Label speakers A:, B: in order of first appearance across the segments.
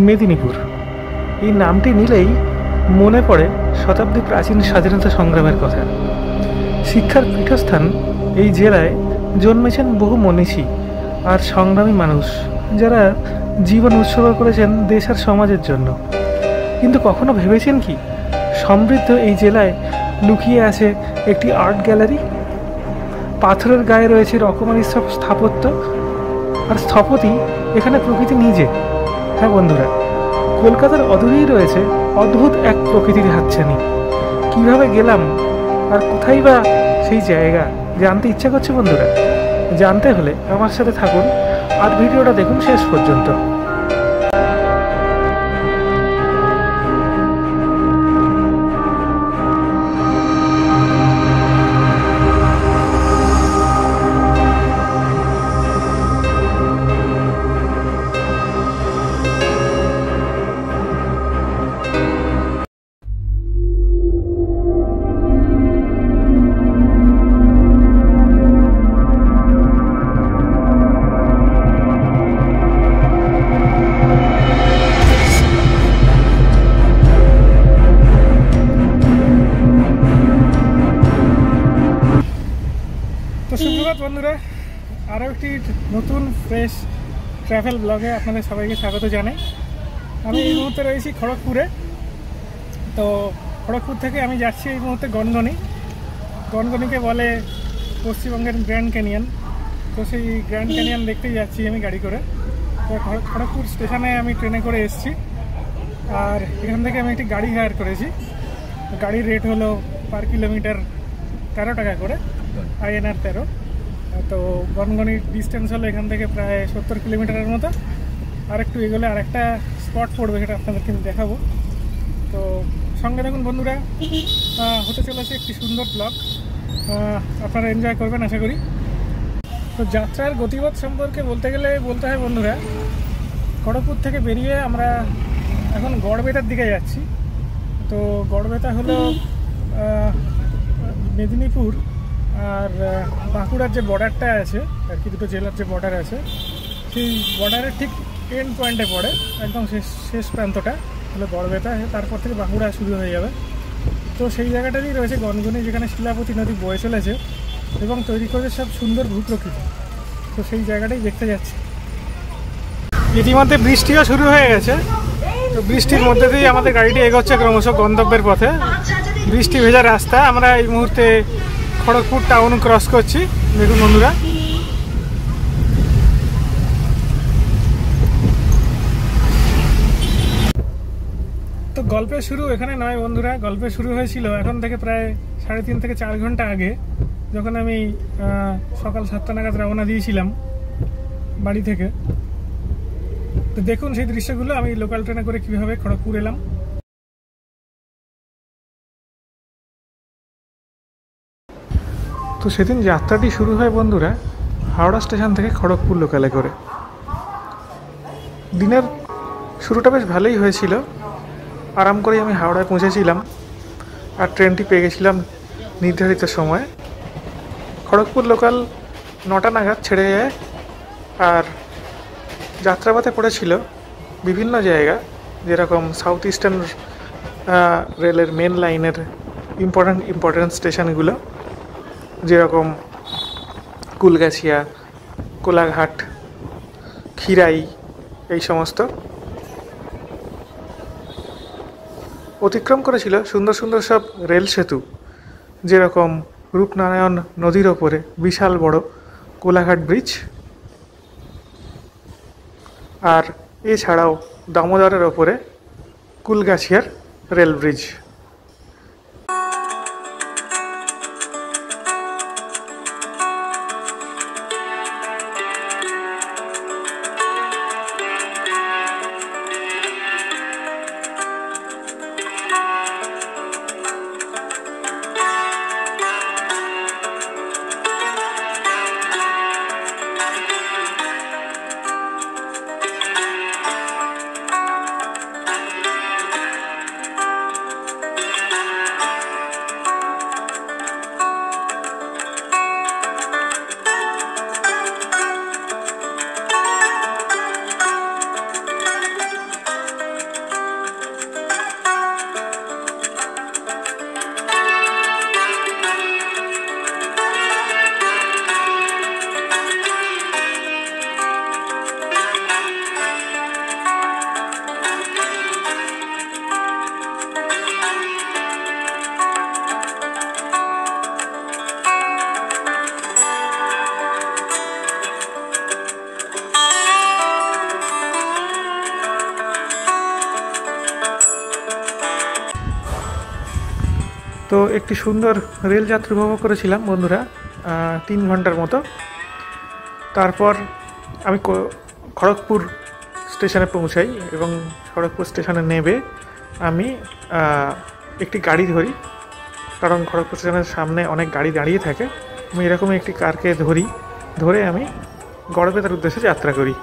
A: মেদিনীপুর। এই নামটি নিলেই মনে পড়ে শতাব্দী প্রাচীন স্বাধীনতা সংগ্রামের কথা। শিক্ষার পীঠস্থান এই জেলায় জন্মেছেন বহু মনীষী আর সংগ্রামী মানুষ, যারা জীবন উৎসর্গ করেছেন দেশ আর সমাজের জন্য। কিন্তু কখনো ভেবেছেন কি, সমৃদ্ধ এই জেলায় লুকিয়ে আছে একটি আর্ট গ্যালারি? পাথরের গায়ে রয়েছে রকমারি সব স্থাপত্য, আর স্থপতি এখানে প্রকৃতি নিজে। হ্যাঁ বন্ধুরা, কলকাতার অদূরেই রয়েছে অদ্ভুত এক প্রকৃতির হাতছানি। কিভাবে গেলাম আর কোথায় বা সেই জায়গা, জানতে ইচ্ছা করছে বন্ধুরা? জানতে হলে আমার সাথে থাকুন আর ভিডিওটা দেখুন শেষ পর্যন্ত। তো সুপ্রভাত বন্ধুরা, আরও একটি নতুন ফ্রেশ ট্রাভেল ব্লগে আপনাদের সবাইকে স্বাগত জানাই। আমি এই মুহূর্তে রয়েছি খড়গপুরে। তো খড়গপুর থেকে আমি যাচ্ছি এই মুহূর্তে গনগনি। গনগনিকে বলে পশ্চিমবঙ্গের গ্র্যান্ড ক্যানিয়ন। তো সেই গ্র্যান্ড ক্যানিয়ন দেখতেই যাচ্ছি আমি গাড়ি করে। তো খড়গপুর স্টেশনে আমি ট্রেনে করে এসেছি, আর এখান থেকে আমি একটি গাড়ি হায়ার করেছি। গাড়ির রেট হলো পার কিলোমিটার 13 টাকা করে, INR 13। তো গনগনির ডিস্টেন্স হলো এখান থেকে প্রায় 70 কিলোমিটারের মতো। আর একটু এগোলে আরেকটা স্পট পড়বে, সেটা আপনাদের কিন্তু দেখাবো। তো সঙ্গে দেখুন বন্ধুরা, হতে চলেছে একটি সুন্দর ব্লগ, আপনারা এনজয় করবেন আশা করি। তো যাত্রার গতিপথ সম্পর্কে বলতে গেলে বলতে হয় বন্ধুরা, খড়গপুর থেকে বেরিয়ে আমরা এখন গড়বেতার দিকে যাচ্ছি। তো গড়বেতা হলো মেদিনীপুর আর বাঁকুড়ার যে বর্ডারটা আছে আর কি, দুটো জেলার যে বর্ডার আছে, সেই বর্ডারের ঠিক এন্ড পয়েন্টে পড়ে, একদম শেষ প্রান্তটা হলো গড়বেতা। তারপর থেকে বাঁকুড়া শুরু হয়ে যাবে। তো সেই জায়গাটাতেই রয়েছে গনগনি, যেখানে শিলাবতী নদী বয়ে চলেছে এবং তৈরি করেছে সব সুন্দর ভূপ্রকৃতি। তো সেই জায়গাটাই দেখতে যাচ্ছি। ইতিমধ্যে বৃষ্টিও শুরু হয়ে গেছে। তো বৃষ্টির মধ্যে দিয়েই আমাদের গাড়িটি এগোচ্ছে ক্রমশ গন্তব্যের পথে। বৃষ্টি ভেজা রাস্তা। আমরা এই মুহূর্তে খড়গপুর টাউন ক্রস করছি, দেখুন বন্ধুরা। তো গল্পের শুরু এখানে নয় বন্ধুরা, গল্পের শুরু হয়েছিল এখন থেকে প্রায় 3.5 থেকে 4 ঘন্টা আগে, যখন আমি সকাল 7টা নাগাদ রওনা দিয়েছিলাম বাড়ি থেকে। তো দেখুন সেই দৃশ্যগুলো, আমি লোকাল ট্রেনে করে কীভাবে খড়গপুর এলাম। তো সেদিন যাত্রাটি শুরু হয় বন্ধুরা হাওড়া স্টেশন থেকে খড়গপুর লোকালে করে। দিনের শুরুটা বেশ ভালোই হয়েছিল, আরাম করে আমি হাওড়ায় পৌঁছেছিলাম আর ট্রেনটি পেয়ে গেছিলাম নির্ধারিত সময়ে। খড়গপুর লোকাল 9টা নাগাদ ছেড়ে যায়, আর যাত্রাপথে পড়েছিল বিভিন্ন জায়গা, যেরকম সাউথ ইস্টার্ন রেলের মেন লাইনের ইম্পর্ট্যান্ট স্টেশনগুলো, যেরকম কুলগাছিয়া, কোলাঘাট, খিরাই, এই সমস্ত। অতিক্রম করেছিল সুন্দর সুন্দর সব রেল সেতু, যেরকম রূপনারায়ণ নদীর ওপরে বিশাল বড় কোলাঘাট ব্রিজ, আর এছাড়াও দামোদরের ওপরে কুলগাছিয়ার রেল ব্রিজ। তো একটি সুন্দর রেল যাত্রা উপভোগ করেছিলাম বন্ধুরা, 3 ঘন্টার মতো। তারপর আমি খড়গপুর স্টেশনে পৌঁছাই এবং খড়গপুর স্টেশনে নেমে আমি একটি গাড়ি ধরি, কারণ খড়গপুর স্টেশনের সামনে অনেক গাড়ি দাঁড়িয়ে থাকে। আমি এরকমই একটি কারকে ধরে আমি গড়বেতার উদ্দেশ্যে যাত্রা করি।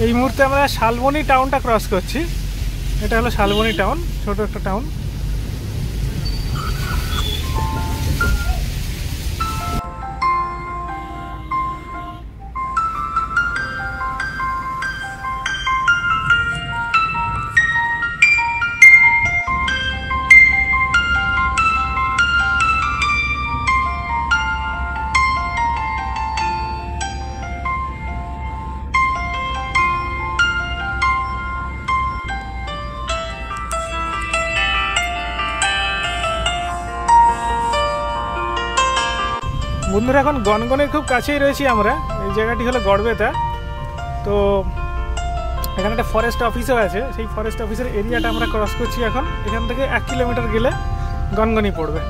A: এই মুহূর্তে আমরা শালবনী টাউনটা ক্রস করছি। এটা হলো শালবনী টাউন, ছোট একটা টাউন। বন্ধুরা, এখন গনগনের খুব কাছেই রয়েছি আমরা। এই জায়গাটি হলো গড়বেতা। তো এখানে একটা ফরেস্ট অফিসও আছে, সেই ফরেস্ট অফিসের এরিয়াটা আমরা ক্রস করছি এখন। এখান থেকে 1 কিলোমিটার গেলে গনগনি পড়বে।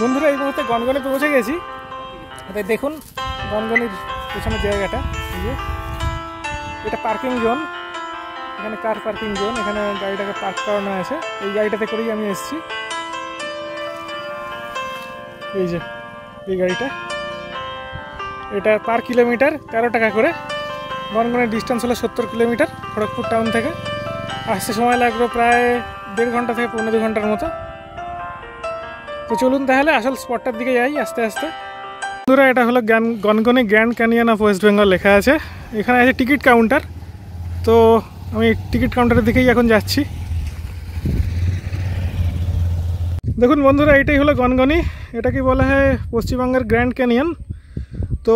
A: বন্ধুরা, এই মুহূর্তে গনগনি পৌঁছে গেছি। দেখুন গনগনির পেছনের জায়গাটা, এটা পার্কিং জোন। এখানে কার পার্কিং জোন, এখানে গাড়িটাকে পার্ক করানো আছে। এই গাড়িটাতে করেই আমি এসেছি। এই যে এই গাড়িটা, এটা পার কিলোমিটার 13 টাকা করে। গনগনের ডিস্টেন্স হলো 70 কিলোমিটার খড়গপুর টাউন থেকে। আসতে সময় লাগলো প্রায় 1.5 ঘন্টা থেকে 1.5 ঘন্টার মতো। তো চলুন তাহলে আসল স্পটটার দিকে যাই আস্তে আস্তে। বন্ধুরা, এটা হলো Gangani grand canyon of West Bengal লেখা আছে। এখানে আছে টিকিট কাউন্টার। তো আমি টিকিট কাউন্টারের দিকেই এখন যাচ্ছি। দেখুন বন্ধুরা, এটাই হলো গনগনি। এটাকে বলা হয় পশ্চিমবঙ্গের গ্র্যান্ড ক্যানিয়ন। তো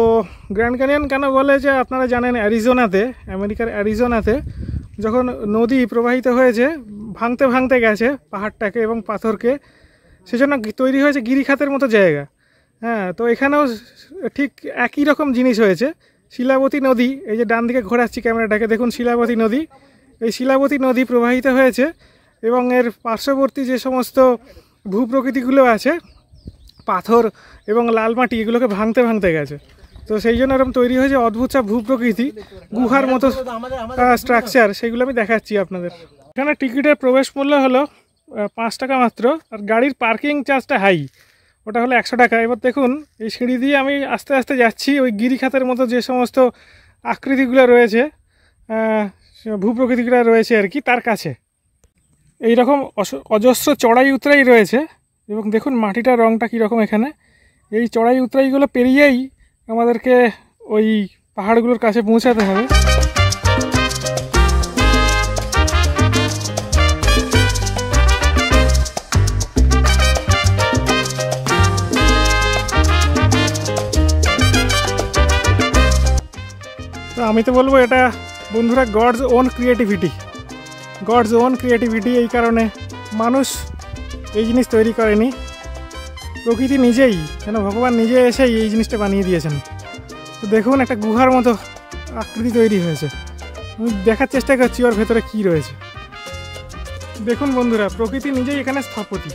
A: গ্র্যান্ড ক্যানিয়ন কেন বলে, যে আপনারা জানেন অ্যারিজোনাতে, আমেরিকার অ্যারিজোনাতে যখন নদী প্রবাহিত হয়েছে, ভাঙতে ভাঙতে গেছে পাহাড়টাকে এবং পাথরকে, সেজন্য তৈরি হয়েছে গিরিখাতের মতো জায়গা। হ্যাঁ, তো এখানেও ঠিক একই রকম জিনিস হয়েছে। শিলাবতী নদী, এই যে ডান দিকে ঘোরাচ্ছি ক্যামেরাটাকে, দেখুন শিলাবতী নদী। এই শিলাবতী নদী প্রবাহিত হয়েছে এবং এর পার্শ্ববর্তী যে সমস্ত ভূপ্রকৃতিগুলো আছে, পাথর এবং লাল মাটি, এগুলোকে ভাঙতে ভাঙতে গেছে। তো সেই জন্য এরকম তৈরি হয়েছে অদ্ভুত সব ভূপ্রকৃতি, গুহার মতো স্ট্রাকচার। সেগুলো আমি দেখাচ্ছি আপনাদের। এখানে টিকিটের প্রবেশ মূল্য হলো 5 টাকা মাত্র, আর গাড়ির পার্কিং চার্জটা হাই, ওটা হলো 100 টাকা। এবার দেখুন এই সিঁড়ি দিয়ে আমি আস্তে আস্তে যাচ্ছি ওই গিরিখাতের মতো যে সমস্ত আকৃতিগুলো রয়েছে, ভূপ্রকৃতিগুলো রয়েছে আর কি, তার কাছে এইরকম অজস্র চড়াই উতরাই রয়েছে। এবং দেখুন মাটিটার রঙটা কীরকম এখানে। এই চড়াই উতরাইগুলো পেরিয়েই আমাদেরকে ওই পাহাড়গুলোর কাছে পৌঁছাতে হবে। তো আমি তো বলবো এটা বন্ধুরা গডস ওন ক্রিয়েটিভিটি। এই কারণে মানুষ এই জিনিস তৈরি করেনি, প্রকৃতি নিজেই, যেন ভগবান নিজে এসেই এই জিনিসটা বানিয়ে দিয়েছেন। তো দেখুন একটা গুহার মতো আকৃতি তৈরি হয়েছে। আমি দেখার চেষ্টা করছি ওর ভেতরে কি রয়েছে। দেখুন বন্ধুরা, প্রকৃতি নিজেই এখানে স্থপতি।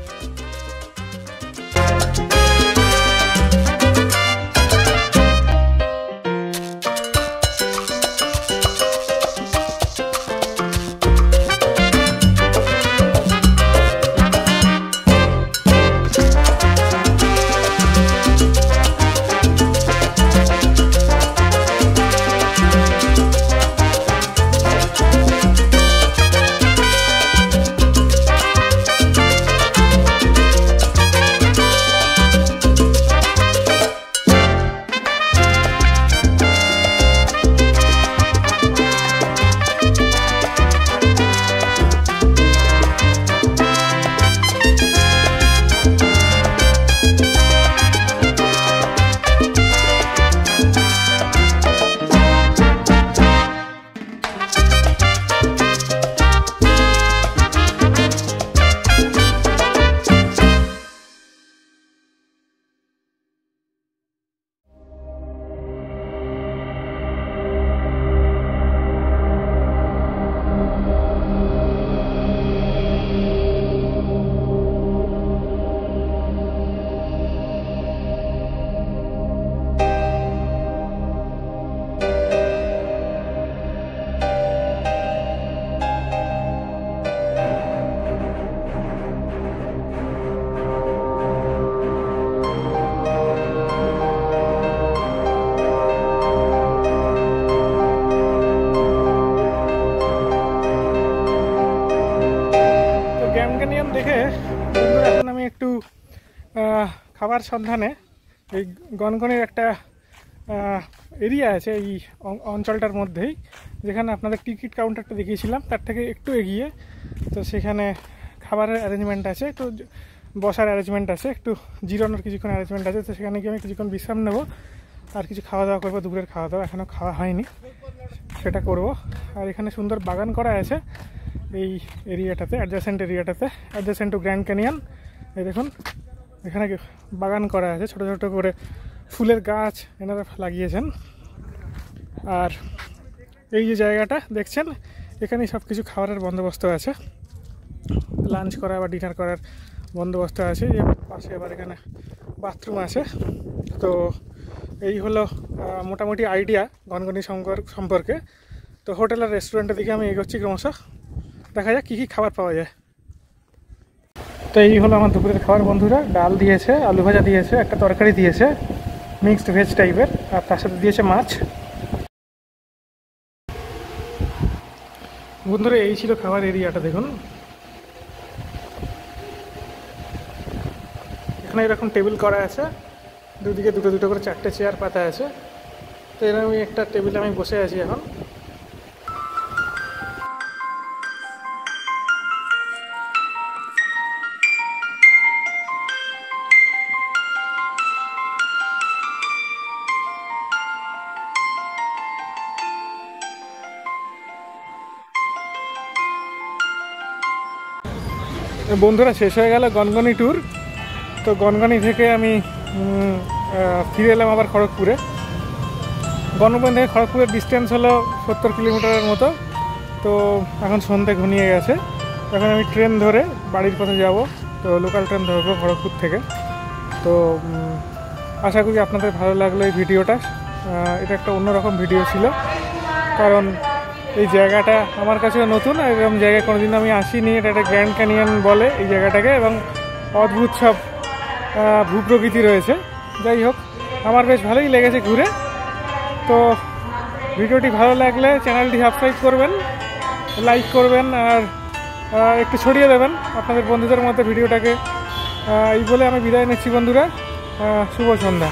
A: খাবার সন্ধানে এই গনগনির একটা এরিয়া আছে এই অঞ্চলটার মধ্যেই, যেখানে আপনাদের টিকিট কাউন্টারটা দেখিয়েছিলাম তার থেকে একটু এগিয়ে। তো সেখানে খাবারের অ্যারেঞ্জমেন্ট আছে, একটু বসার অ্যারেঞ্জমেন্ট আছে, একটু জিরানোর কিছুক্ষণ অ্যারেঞ্জমেন্ট আছে। তো সেখানে গিয়ে আমি কিছুক্ষণ বিশ্রাম নেবো আর কিছু খাওয়া দাওয়া করবো। দুপুরের খাওয়া দাওয়া এখনও খাওয়া হয়নি, সেটা করব। আর এখানে সুন্দর বাগান করা আছে এই এরিয়াটাতে, অ্যাডজাসেন্ট টু গ্র্যান্ড ক্যানিয়ন। এই দেখুন এখানে বাগান করা আছে, ছোট ছোট করে ফুলের গাছ এনারা লাগিয়েছেন। আর এই যে জায়গাটা দেখছেন, এখানেই সব কিছু খাবারের বন্দোবস্ত আছে, লাঞ্চ করা বা ডিনার করার বন্দোবস্ত আছে। এর পাশে আবার এখানে বাথরুম আছে। তো এই হলো মোটামুটি আইডিয়া গনগনি সম্পর্কে। তো হোটেল আর রেস্টুরেন্টের দিকে আমি এগোচ্ছি ক্রমশ, দেখা যাক কী কী খাবার পাওয়া যায়। তো এই হলো আমার দুপুরের খাবার বন্ধুরা। ডাল দিয়েছে, আলু ভাজা দিয়েছে, একটা তরকারি দিয়েছে মিক্সড ভেজ টাইপের, আর তার সাথে দিয়েছে মাছ। বন্ধুরা এই ছিল খাবার এরিয়াটা। দেখুন এখানে এরকম টেবিল করা আছে, দুদিকে দুটো দুটো করে 4টে চেয়ার পাতা আছে। তো এরকম একটা টেবিলে আমি বসে আছি এখন। বন্ধুরা শেষ হয়ে গেল গনগনি ট্যুর। তো গনগনি থেকে আমি ফিরে এলাম আবার খড়গপুরে। গনগনি থেকে খড়গপুরের ডিস্টেন্স হলো 70 কিলোমিটারের মতো। তো এখন সন্ধ্যে ঘনিয়ে গেছে, এখন আমি ট্রেন ধরে বাড়ির পথে যাব। তো লোকাল ট্রেন ধরবো খড়গপুর থেকে। তো আশা করি আপনাদের ভালো লাগলো এই ভিডিওটা। এটা একটা অন্যরকম ভিডিও ছিল, কারণ এই জায়গাটা আমার কাছেও নতুন। এরকম জায়গায় কোনোদিন আমি আসিনি। এটা একটা গ্র্যান্ড ক্যানিয়ন বলে এই জায়গাটাকে, এবং অদ্ভুত সব ভূপ্রকৃতি রয়েছে। যাই হোক, আমার বেশ ভালোই লেগেছে ঘুরে। তো ভিডিওটি ভালো লাগলে চ্যানেলটি সাবস্ক্রাইব করবেন, লাইক করবেন, আর একটু ছড়িয়ে দেবেন আপনাদের বন্ধুদের মধ্যে ভিডিওটাকে। এই বলে আমি বিদায় নিচ্ছি বন্ধুরা। শুভ সন্ধ্যা।